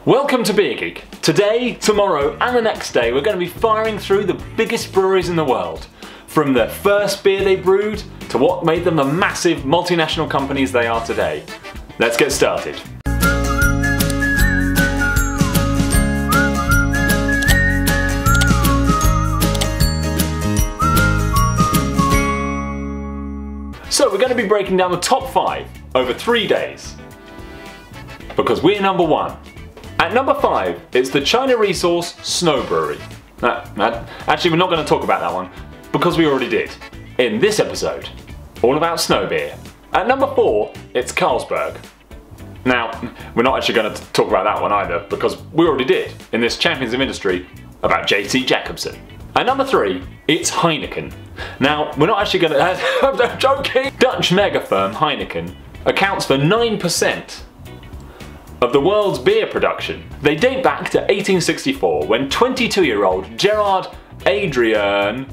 Welcome to Beer Geek. Today, tomorrow and the next day we're going to be firing through the biggest breweries in the world. From the first beer they brewed to what made them the massive multinational companies they are today. Let's get started. So we're going to be breaking down the top 5 over 3 days. Because we're number 1. At number 5, it's the China Resource Snow Brewery. Actually, we're not going to talk about that one, because we already did. In this episode, all about snow beer. At number 4, it's Carlsberg. Now, we're not actually going to talk about that one either, because we already did, in this Champions of Industry, about J.T. Jacobson. At number 3, it's Heineken. Now, we're not actually going to... I'm joking! Dutch mega firm Heineken accounts for 9% of the world's beer production. They date back to 1864 when 22-year-old Gerard Adriaan,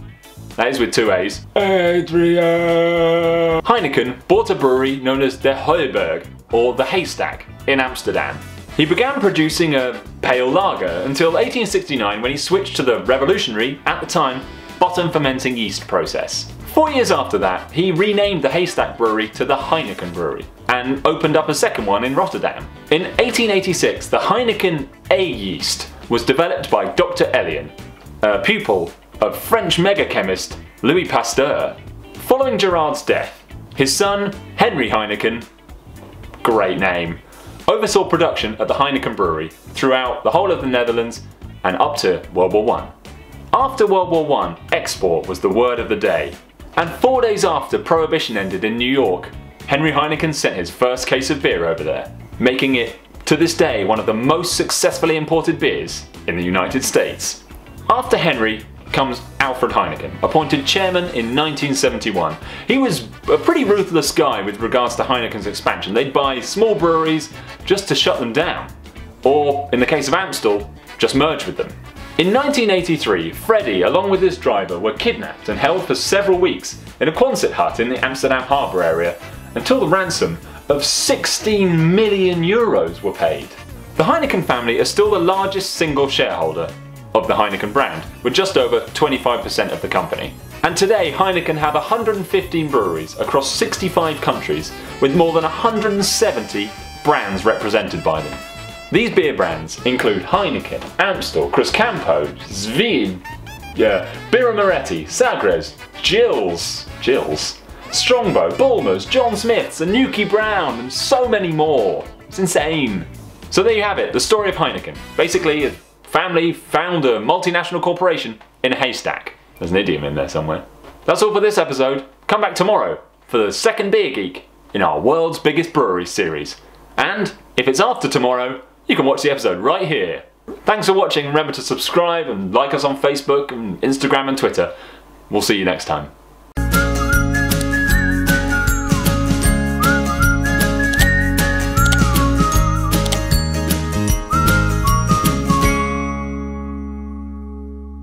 that is with 2 A's, Adriaan Heineken bought a brewery known as De Heuberg, or the Haystack, in Amsterdam. He began producing a pale lager until 1869 when he switched to the revolutionary, at the time, bottom fermenting yeast process. 4 years after that, he renamed the Haystack Brewery to the Heineken Brewery and opened up a second one in Rotterdam. In 1886, the Heineken A yeast was developed by Dr. Elian, a pupil of French mega-chemist Louis Pasteur. Following Gerard's death, his son, Henry Heineken, great name, oversaw production at the Heineken Brewery throughout the whole of the Netherlands and up to World War I. After World War I, export was the word of the day. And 4 days after Prohibition ended in New York, Henry Heineken sent his first case of beer over there, making it, to this day, one of the most successfully imported beers in the United States. After Henry comes Alfred Heineken, appointed chairman in 1971. He was a pretty ruthless guy with regards to Heineken's expansion. They'd buy small breweries just to shut them down, or, in the case of Amstel, just merge with them. In 1983, Freddie, along with his driver, were kidnapped and held for several weeks in a Quonset hut in the Amsterdam harbour area until the ransom of 16 million euros were paid. The Heineken family are still the largest single shareholder of the Heineken brand, with just over 25% of the company. And today, Heineken have 115 breweries across 65 countries, with more than 170 brands represented by them. These beer brands include Heineken, Amstel, Cruzcampo, Zvijl, Birra Moretti, Sagres, Gilles, Strongbow, Bulmers, John Smith's, Anuki Brown, and so many more. It's insane. So there you have it, the story of Heineken. Basically, a family found a multinational corporation in a haystack. There's an idiom in there somewhere. That's all for this episode. Come back tomorrow for the second Beer Geek in our World's Biggest Breweries series. And if it's after tomorrow, you can watch the episode right here. Thanks for watching. Remember to subscribe and like us on Facebook and Instagram and Twitter. We'll see you next time.